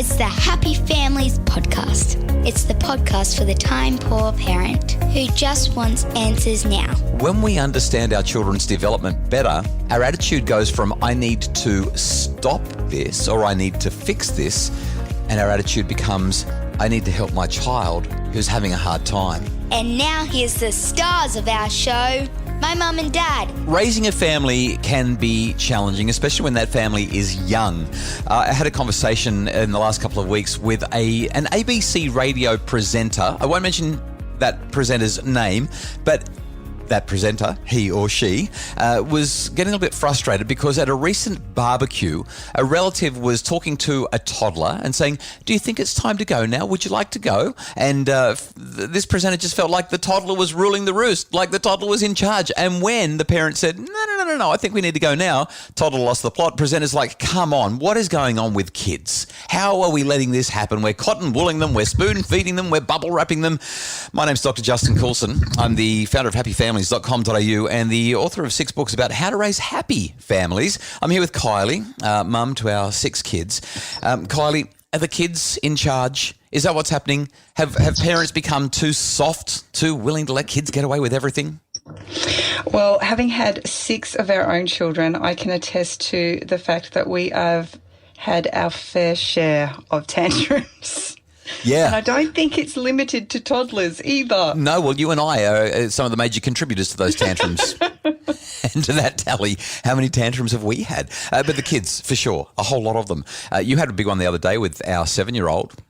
It's the Happy Families podcast. It's the podcast for the time-poor parent who just wants answers now. When we understand our children's development better, our attitude goes from I need to stop this or I need to fix this, and our attitude becomes I need to help my child who's having a hard time. And now here's the stars of our show, my mum and dad. Raising a family can be challenging, especially when that family is young. I had a conversation in the last couple of weeks with an ABC radio presenter. I won't mention that presenter's name, but that presenter, he or she, was getting a little bit frustrated because at a recent barbecue, a relative was talking to a toddler and saying, do you think it's time to go now? Would you like to go? And this presenter just felt like the toddler was ruling the roost, like the toddler was in charge. And when the parent said, no, I think we need to go now, toddler lost the plot. Presenter's like, come on, what is going on with kids? How are we letting this happen? We're cotton wooling them, we're spoon feeding them, we're bubble wrapping them. My name's Dr. Justin Coulson. I'm the founder of happyfamilies.com.au and the author of 6 books about how to raise happy families. I'm here with Kylie, mum to our 6 kids. Kylie, are the kids in charge? Is that what's happening? Have parents become too soft, too willing to let kids get away with everything? Well, having had 6 of our own children, I can attest to the fact that we have had our fair share of tantrums. Yeah. And I don't think it's limited to toddlers either. No, well, you and I are some of the major contributors to those tantrums. And to that tally, how many tantrums have we had? But the kids, for sure, a whole lot of them. You had a big one the other day with our 7-year-old.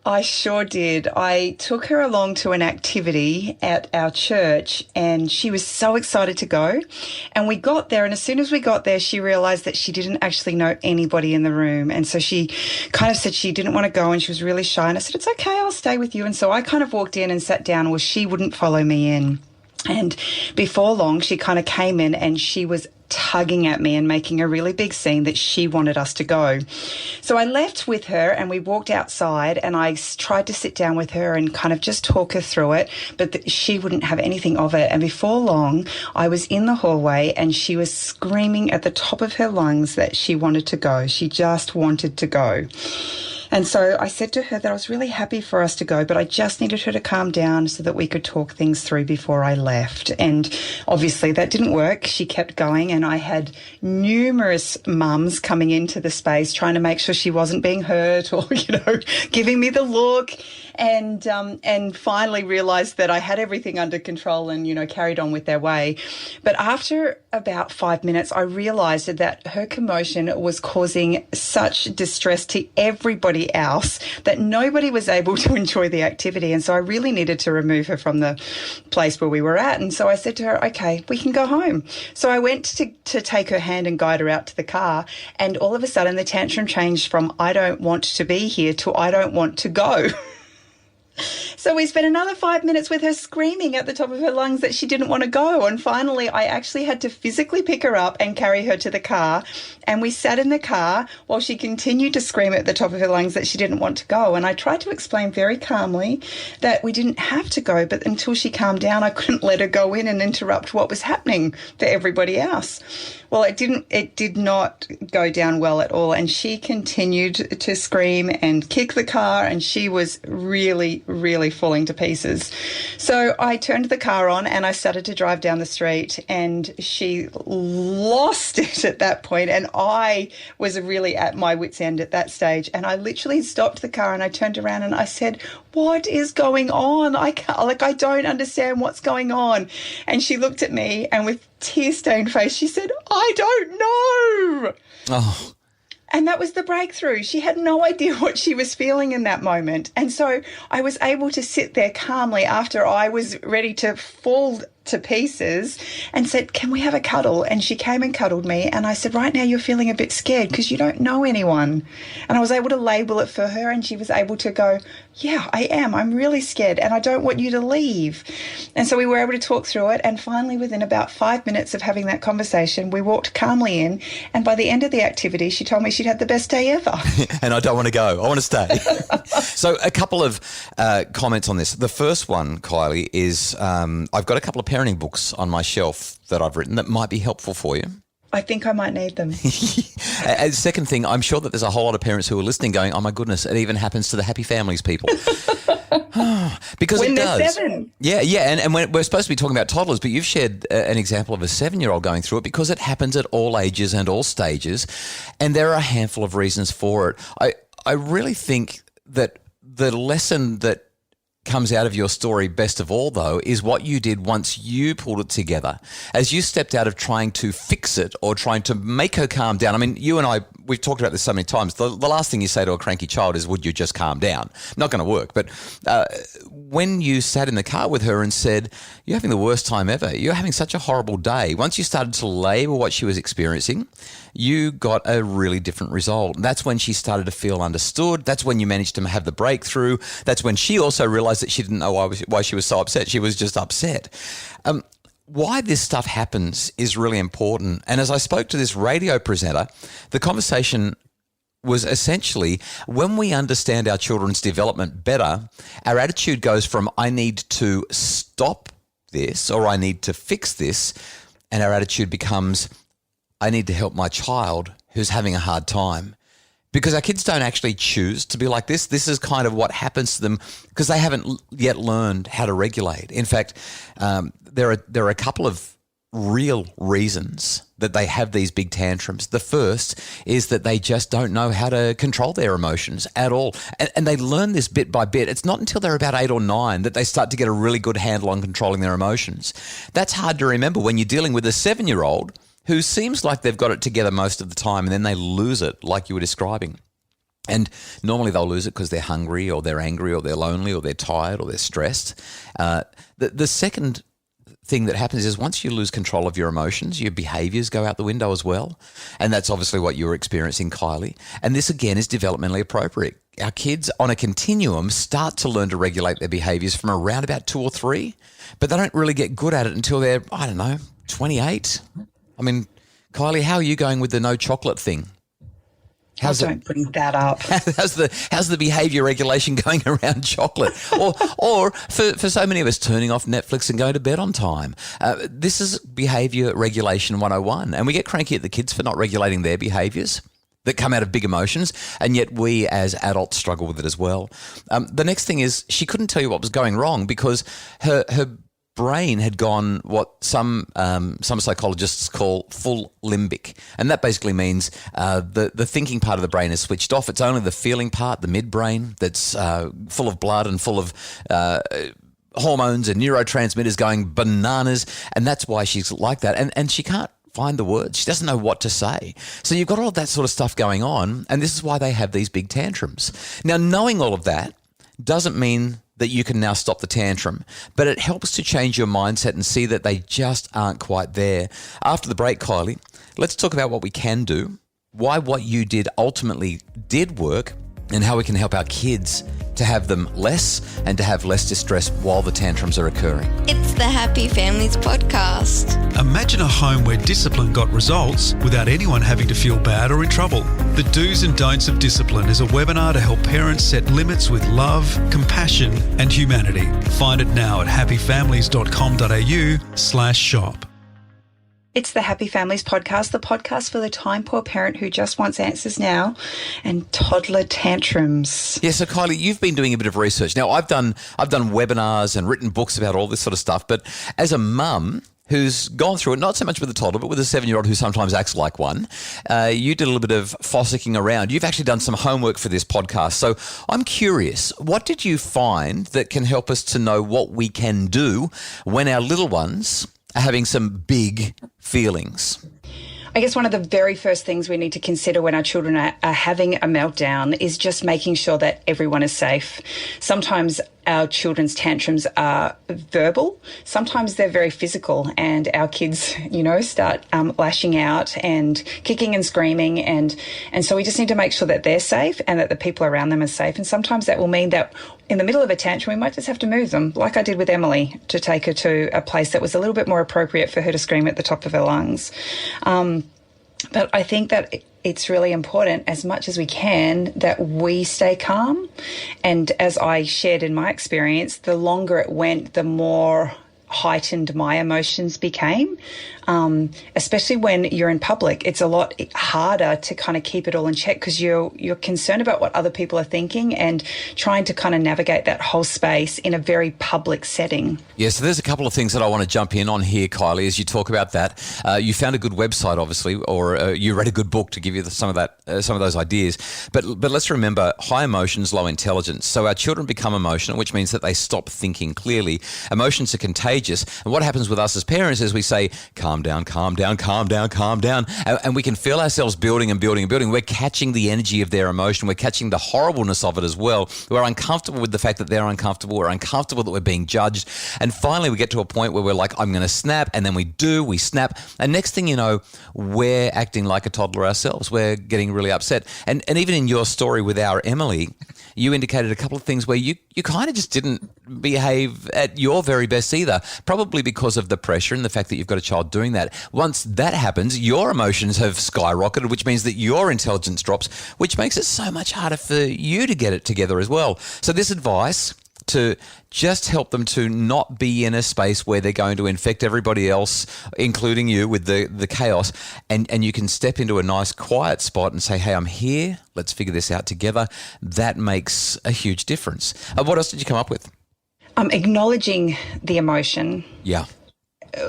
I sure did. I took her along to an activity at our church and she was so excited to go. And we got there, and as soon as we got there, she realised that she didn't actually know anybody in the room. And so she kind of said she didn't want to go and she was really shy. And I said, it's okay, I'll stay with you. And so I kind of walked in and sat down. Well, she wouldn't follow me in. And before long, she kind of came in and she was tugging at me and making a really big scene that she wanted us to go. So I left with her and we walked outside and I tried to sit down with her and kind of just talk her through it, but she wouldn't have anything of it. And before long, I was in the hallway and she was screaming at the top of her lungs that she wanted to go. She just wanted to go. And so I said to her that I was really happy for us to go, but I just needed her to calm down so that we could talk things through before I left. And obviously that didn't work. She kept going and I had numerous mums coming into the space trying to make sure she wasn't being hurt or, giving me the look. And finally realised that I had everything under control and, carried on with their way. But after about 5 minutes, I realised that her commotion was causing such distress to everybody else that nobody was able to enjoy the activity. And so I really needed to remove her from the place where we were at. And so I said to her, okay, we can go home. So I went to take her hand and guide her out to the car. And all of a sudden the tantrum changed from I don't want to be here to I don't want to go. So we spent another 5 minutes with her screaming at the top of her lungs that she didn't want to go. And finally, I actually had to physically pick her up and carry her to the car. And we sat in the car while she continued to scream at the top of her lungs that she didn't want to go. And I tried to explain very calmly that we didn't have to go, but until she calmed down, I couldn't let her go in and interrupt what was happening for everybody else. Well, it did not go down well at all. And she continued to scream and kick the car, and she was really, really falling to pieces. So I turned the car on and I started to drive down the street, and she lost it at that point. And I was really at my wit's end at that stage. And I literally stopped the car and I turned around and I said, what is going on? I don't understand what's going on. And she looked at me and with tear-stained face, she said, I don't know. Oh. And that was the breakthrough. She had no idea what she was feeling in that moment. And so I was able to sit there calmly after I was ready to fall to pieces and said, can we have a cuddle? And she came and cuddled me. And I said, right now you're feeling a bit scared because you don't know anyone. And I was able to label it for her, and she was able to go, yeah, I am. I'm really scared and I don't want you to leave. And so we were able to talk through it. And finally, within about 5 minutes of having that conversation, we walked calmly in. And by the end of the activity, she told me she'd had the best day ever. And I don't want to go. I want to stay. So a couple of comments on this. The first one, Kylie, is I've got a couple of parenting books on my shelf that I've written that might be helpful for you. I think I might need them. And second thing, I'm sure that there's a whole lot of parents who are listening going, oh my goodness, it even happens to the Happy Families people. Because when it they're does. 7. Yeah. And we're supposed to be talking about toddlers, but you've shared an example of a 7-year-old going through it because it happens at all ages and all stages. And there are a handful of reasons for it. I really think that the lesson that comes out of your story best of all, though, is what you did once you pulled it together. As you stepped out of trying to fix it or trying to make her calm down. I mean, you and I, we've talked about this so many times. The last thing you say to a cranky child is, would you just calm down? Not going to work. But when you sat in the car with her and said, you're having the worst time ever, you're having such a horrible day, once you started to label what she was experiencing, you got a really different result. That's when she started to feel understood. That's when you managed to have the breakthrough. That's when she also realized that she didn't know why she was so upset. She was just upset. Why this stuff happens is really important. And as I spoke to this radio presenter, the conversation was essentially when we understand our children's development better, our attitude goes from I need to stop this or I need to fix this, and our attitude becomes I need to help my child who's having a hard time. Because our kids don't actually choose to be like this. This is kind of what happens to them because they haven't yet learned how to regulate. In fact, there are a couple of real reasons that they have these big tantrums. The first is that they just don't know how to control their emotions at all. And they learn this bit by bit. It's not until they're about 8 or 9 that they start to get a really good handle on controlling their emotions. That's hard to remember when you're dealing with a 7-year-old who seems like they've got it together most of the time and then they lose it like you were describing. And normally they'll lose it because they're hungry or they're angry or they're lonely or they're tired or they're stressed. The second thing that happens is once you lose control of your emotions, your behaviours go out the window as well. And that's obviously what you're experiencing, Kylie. And this, again, is developmentally appropriate. Our kids on a continuum start to learn to regulate their behaviours from around about 2 or 3, but they don't really get good at it until they're, 28. I mean, Kylie, how are you going with the no chocolate thing? Don't bring that up. How's the behaviour regulation going around chocolate? Or for so many of us, turning off Netflix and going to bed on time. This is behaviour regulation 101. And we get cranky at the kids for not regulating their behaviours that come out of big emotions, and yet we as adults struggle with it as well. The next thing is she couldn't tell you what was going wrong because her brain had gone what some psychologists call full limbic, and that basically means the thinking part of the brain is switched off. It's only the feeling part, the midbrain, that's full of blood and full of hormones and neurotransmitters going bananas, and that's why she's like that. And she can't find the words. She doesn't know what to say. So you've got all of that sort of stuff going on, and this is why they have these big tantrums. Now, knowing all of that doesn't mean that you can now stop the tantrum, but it helps to change your mindset and see that they just aren't quite there. After the break, Kylie, let's talk about what we can do, why what you did ultimately did work, and how we can help our kids to have them less and to have less distress while the tantrums are occurring. It's the Happy Families Podcast. Imagine a home where discipline got results without anyone having to feel bad or in trouble. The Do's and Don'ts of Discipline is a webinar to help parents set limits with love, compassion and humanity. Find it now at happyfamilies.com.au/shop. It's the Happy Families Podcast, the podcast for the time-poor parent who just wants answers now and toddler tantrums. Yeah, so Kylie, you've been doing a bit of research. Now, I've done webinars and written books about all this sort of stuff, but as a mum who's gone through it, not so much with a toddler, but with a 7-year-old who sometimes acts like one, you did a little bit of fossicking around. You've actually done some homework for this podcast. So I'm curious, what did you find that can help us to know what we can do when our little ones are having some big feelings? I guess one of the very first things we need to consider when our children are having a meltdown is just making sure that everyone is safe. Sometimes our children's tantrums are verbal. Sometimes they're very physical, and our kids, start lashing out and kicking and screaming. And so we just need to make sure that they're safe and that the people around them are safe. And sometimes that will mean that in the middle of a tantrum, we might just have to move them, like I did with Emily, to take her to a place that was a little bit more appropriate for her to scream at the top of her lungs. But I think that it's really important, as much as we can, that we stay calm. And as I shared in my experience, the longer it went, the more heightened my emotions became. especially when you're in public. It's a lot harder to kind of keep it all in check because you're concerned about what other people are thinking and trying to kind of navigate that whole space in a very public setting. Yeah, so there's a couple of things that I want to jump in on here, Kylie, as you talk about that. You found a good website, obviously, or you read a good book to give you some of those ideas. But let's remember, high emotions, low intelligence. So our children become emotional, which means that they stop thinking clearly. Emotions are contagious. And what happens with us as parents is we say, calm down, calm down, calm down, calm down. And we can feel ourselves building and building and building. We're catching the energy of their emotion. We're catching the horribleness of it as well. We're uncomfortable with the fact that they're uncomfortable. We're uncomfortable that we're being judged. And finally, we get to a point where we're like, I'm going to snap. And then we snap. And next thing you know, we're acting like a toddler ourselves. We're getting really upset. And even in your story with our Emily, you indicated a couple of things where you kind of just didn't behave at your very best either, probably because of the pressure and the fact that you've got a child doing that. Once that happens, your emotions have skyrocketed, which means that your intelligence drops, which makes it so much harder for you to get it together as well. So this advice to just help them to not be in a space where they're going to infect everybody else, including you, with the chaos, and you can step into a nice quiet spot and say, hey, I'm here, let's figure this out together. That makes a huge difference. What else did you come up with? Acknowledging the emotion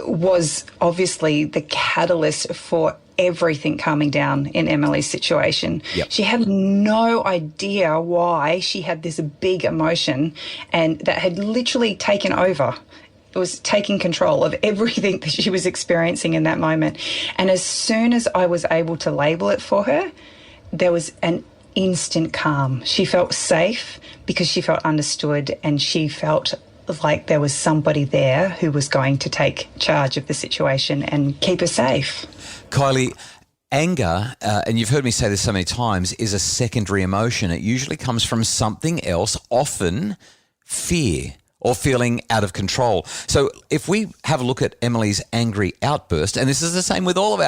was obviously the catalyst for everything calming down in Emily's situation. Yep. She had no idea why she had this big emotion and that had literally taken over. It was taking control of everything that she was experiencing in that moment. And as soon as I was able to label it for her, there was an instant calm. She felt safe because she felt understood and she felt like there was somebody there who was going to take charge of the situation and keep her safe. Kylie, anger, and you've heard me say this so many times, is a secondary emotion. It usually comes from something else, often fear or feeling out of control. So if we have a look at Emily's angry outburst, and this is the same with all of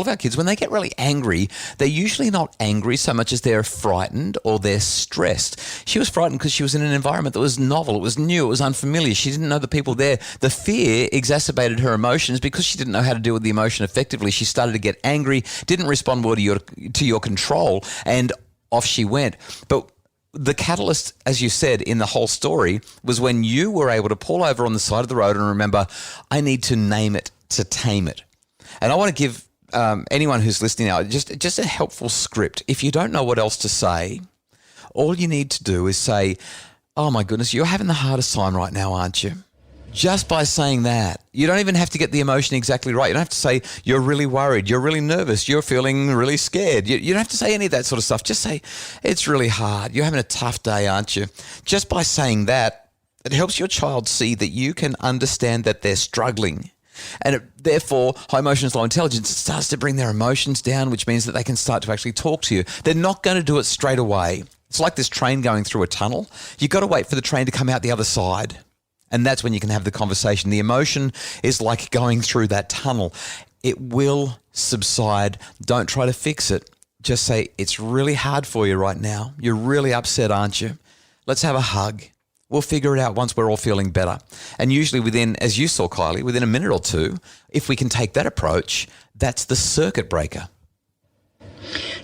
our kids, when they get really angry, they're usually not angry so much as they're frightened or they're stressed. She was frightened because she was in an environment that was novel, it was new, it was unfamiliar. She didn't know the people there. The fear exacerbated her emotions because she didn't know how to deal with the emotion effectively. She started to get angry, didn't respond well to your control, and off she went. But the catalyst, as you said, in the whole story was when you were able to pull over on the side of the road and remember, I need to name it to tame it. And I want to give anyone who's listening now just a helpful script. If you don't know what else to say, all you need to do is say, oh my goodness, you're having the hardest time right now, aren't you? Just by saying that, you don't even have to get the emotion exactly right. You don't have to say you're really worried, you're really nervous, you're feeling really scared. You don't have to say any of that sort of stuff. Just say, it's really hard. You're having a tough day, aren't you? Just by saying that, it helps your child see that you can understand that they're struggling. And therefore, high emotions, low intelligence, it starts to bring their emotions down, which means that they can start to actually talk to you. They're not going to do it straight away. It's like this train going through a tunnel. You've got to wait for the train to come out the other side. And that's when you can have the conversation. The emotion is like going through that tunnel. It will subside. Don't try to fix it. Just say, it's really hard for you right now. You're really upset, aren't you? Let's have a hug. We'll figure it out once we're all feeling better. And usually within, as you saw, Kylie, within a minute or two, if we can take that approach, that's the circuit breaker.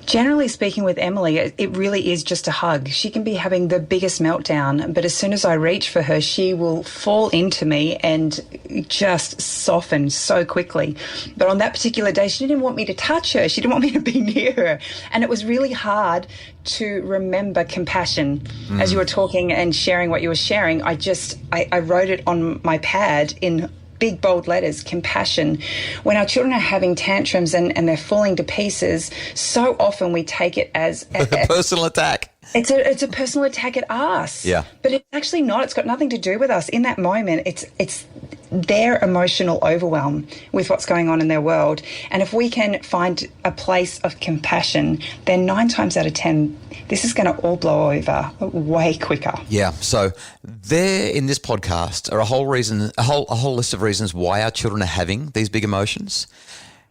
Generally speaking with Emily, it really is just a hug. She can be having the biggest meltdown, but as soon as I reach for her, she will fall into me and just soften so quickly. But on that particular day, she didn't want me to touch her. She didn't want me to be near her. And it was really hard to remember compassion. As you were talking and sharing what you were sharing, I wrote it on my pad in big bold letters, compassion. When our children are having tantrums and they're falling to pieces, so often we take it as a personal attack. It's a personal attack at us. Yeah. But it's actually not. It's got nothing to do with us. In that moment, it's their emotional overwhelm with what's going on in their world. And if we can find a place of compassion, then 9 times out of 10, this is going to all blow over way quicker. Yeah. So there in this podcast are a whole list of reasons why our children are having these big emotions,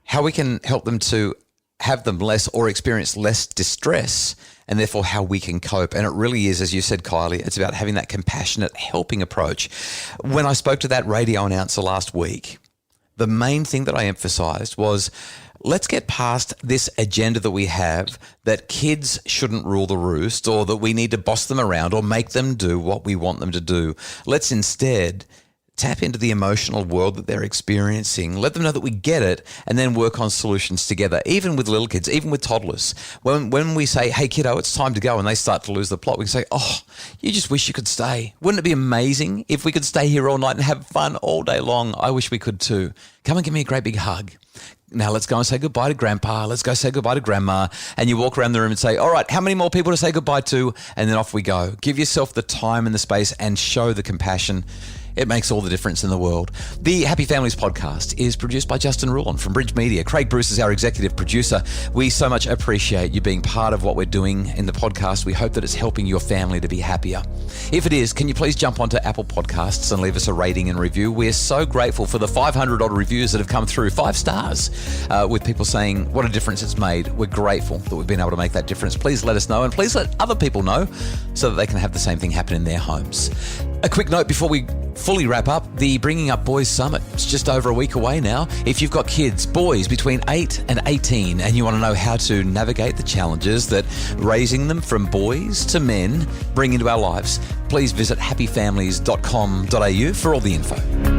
how we can help them to have them less or experience less distress, and therefore how we can cope. And it really is, as you said, Kylie, it's about having that compassionate, helping approach. When I spoke to that radio announcer last week, the main thing that I emphasized was, let's get past this agenda that we have that kids shouldn't rule the roost, or that we need to boss them around or make them do what we want them to do. Let's instead tap into the emotional world that they're experiencing, let them know that we get it, and then work on solutions together, even with little kids, even with toddlers. When we say, hey, kiddo, it's time to go, and they start to lose the plot, we can say, oh, you just wish you could stay. Wouldn't it be amazing if we could stay here all night and have fun all day long? I wish we could too. Come and give me a great big hug. Now let's go and say goodbye to Grandpa. Let's go say goodbye to Grandma. And you walk around the room and say, all right, how many more people to say goodbye to? And then off we go. Give yourself the time and the space and show the compassion. It makes all the difference in the world. The Happy Families podcast is produced by Justin Rulon from Bridge Media. Craig Bruce is our executive producer. We so much appreciate you being part of what we're doing in the podcast. We hope that it's helping your family to be happier. If it is, can you please jump onto Apple Podcasts and leave us a rating and review? We're so grateful for the 500 odd reviews that have come through, 5 stars, with people saying what a difference it's made. We're grateful that we've been able to make that difference. Please let us know, and please let other people know so that they can have the same thing happen in their homes. A quick note before we fully wrap up, the Bringing Up Boys Summit. It's just over a week away now. If you've got kids, boys between 8 and 18, and you want to know how to navigate the challenges that raising them from boys to men bring into our lives, please visit happyfamilies.com.au for all the info.